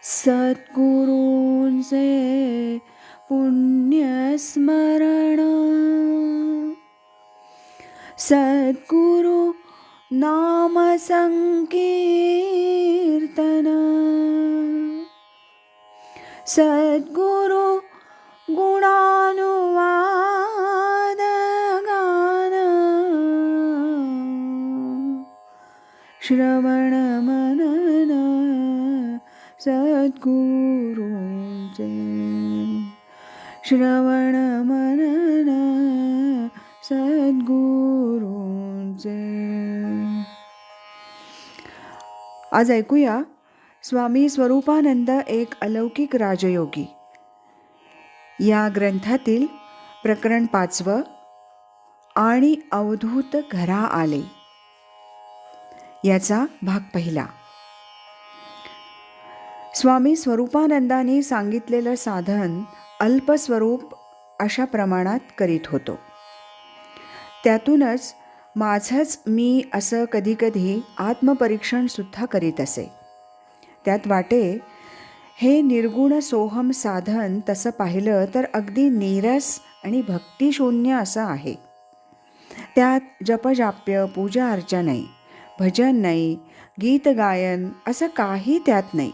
सद्गुरूंचे पुण्यस्मरण. सद्गुरु नाम संकीर्तन. सद्गुरु गुणानुवाद गान. श्रवण मनन सद्गुरूंचे. श्रवण मनन सद्गुरूंचे. आज ऐकूया स्वामी स्वरूपानंद एक अलौकिक राजयोगी या ग्रंथातील प्रकरण 5 आणि अवधूत घरा आले याचा भाग 1. स्वामी स्वरूपानंदांनी सांगितलेलं साधन अल्पस्वरूप अशा प्रमाणात करीत होतो. त्यातूनच माझंच मी असं कधीकधी आत्मपरीक्षणसुद्धा करीत असे. त्यात वाटे हे निर्गुण सोहम साधन तसं पाहिलं तर अगदी नीरस आणि भक्तिशून्य असं आहे. त्यात जपजाप्य, पूजा अर्चा नाही, भजन नाही, गीत गायन असं काही त्यात नाही.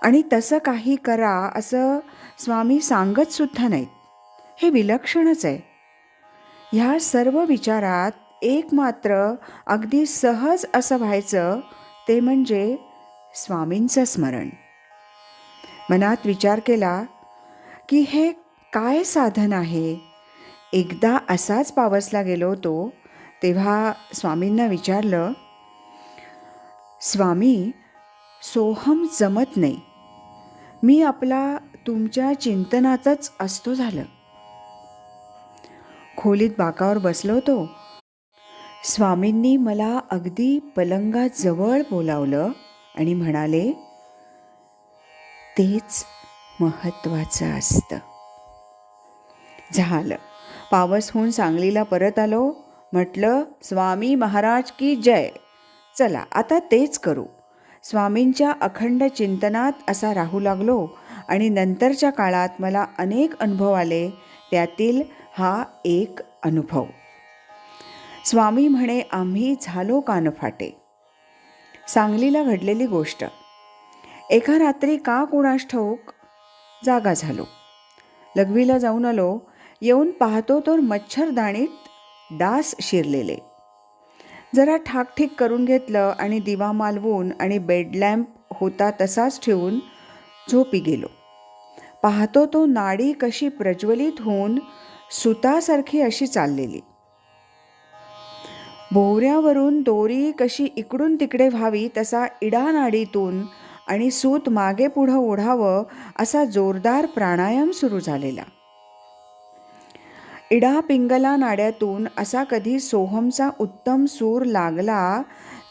आणि तसं काही करा असं स्वामी सांगतसुद्धा नाहीत. हे विलक्षणच आहे. ह्या सर्व विचारात एक मात्र अगदी सहज असं व्हायचं ते म्हणजे स्वामींचं स्मरण. मनात विचार केला की हे काय साधन आहे. एकदा असाच पावसला गेलो होतो तेव्हा स्वामींना विचारलं, स्वामी सोहम जमत नाही, मी आपला तुमच्या चिंतनातच असतो झालं. खोलीत बाकावर बसलो होतो. स्वामींनी मला अगदी पलंगात जवळ बोलावलं आणि म्हणाले, तेच महत्त्वाचं असतं. झालं. पावस होऊन सांगलीला परत आलो. म्हटलं, स्वामी महाराज की जय. चला आता तेच करू. स्वामींच्या अखंड चिंतनात असा राहू लागलो आणि नंतरच्या काळात मला अनेक अनुभव आले. त्यातील हा एक अनुभव. स्वामी म्हणे, आम्ही झालो कानफाटे. सांगलीला घडलेली गोष्ट. एका रात्री का कुणास ठाऊक जागा झालो. लघवीला जाऊन आलो. येऊन पाहतो तर मच्छरदाणीत डास शिरलेले. जरा ठाकठीक करून घेतलं आणि दिवा मालवून आणि बेडलॅम्प होता तसाच ठेवून झोपी गेलो. पाहतो तो नाडी कशी प्रज्वलित होऊन सुतासारखी अशी चाललेली. भोवऱ्यावरून दोरी कशी इकडून तिकडे व्हावी तसा इडा नाडीतून आणि सूत मागे पुढं ओढावं असा जोरदार प्राणायाम सुरू झालेला. इडा पिंगला नाड्यातून असा कधी सोहमचा उत्तम सूर लागला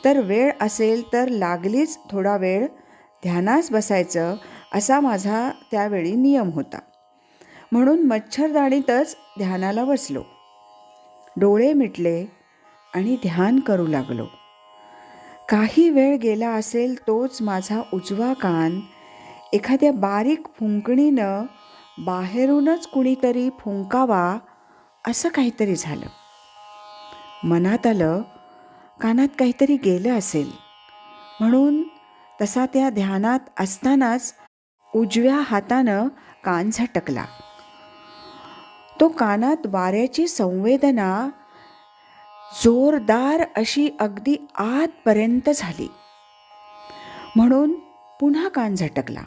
तर वेळ असेल तर लागलीच थोडा वेळ ध्यानास बसायचं असा माझा त्यावेळी नियम होता. म्हणून मच्छरदाणीतच ध्यानाला बसलो. डोळे मिटले आणि ध्यान करू लागलो. काही वेळ गेला असेल तोच माझा उजवा कान एखाद्या बारीक फुंकणीनं बाहेरूनच कुणीतरी फुंकावा असं काहीतरी झालं. मनात आलं कानात काहीतरी गेलं असेल म्हणून तसा त्या ध्यानात असतानाच उजव्या हातानं कान झटकला. तो कानात वाऱ्याची संवेदना जोरदार अशी अगदी आतपर्यंत झाली. म्हणून पुन्हा कान झटकला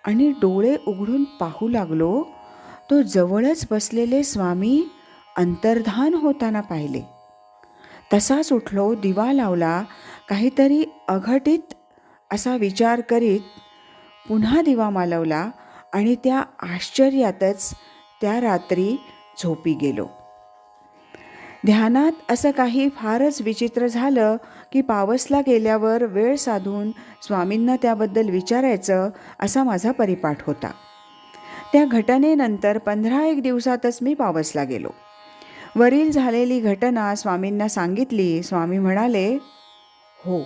आणि डोळे उघडून पाहू लागलो. तो जवळच बसलेले स्वामी अंतर्धान होताना पाहिले. तसाच उठलो, दिवा लावला. काहीतरी अघटित असा विचार करीत पुन्हा दिवा मालवला आणि त्या आश्चर्यातच त्या रात्री झोपी गेलो. ध्यानात असं काही फारच विचित्र झालं की पावसला गेल्यावर वेळ साधून स्वामींना त्याबद्दल विचारायचं असा माझा परिपाठ होता. त्या घटनेनंतर 15-1 दिवसातच मी पावसला गेलो. वरील झालेली घटना स्वामींना सांगितली. स्वामी म्हणाले, हो,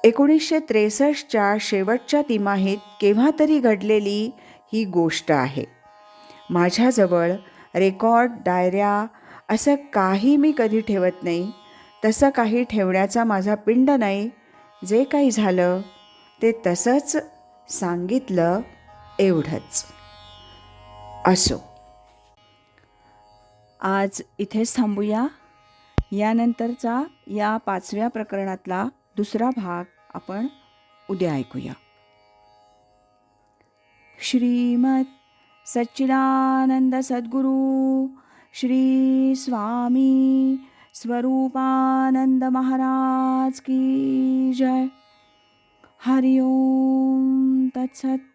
1963च्या शेवटच्या तिमाहीत केव्हा तरी घडलेली ही गोष्ट आहे. माझ्याजवळ रेकॉर्ड, डायऱ्या असं काही मी कधी ठेवत नाही. तसं काही ठेवण्याचा माझा पिंड नाही. जे काही झालं ते तसंच सांगितलं, एवढंच. असो, आज इथेच थांबूया. यानंतरचा या 5व्या प्रकरणातला दुसरा भाग आपण उद्या ऐकूया. श्रीमद सच्चिदानंद सद्गुरु श्री स्वामी स्वरूपानंद महाराज की जय. हरि ओम तत्सत.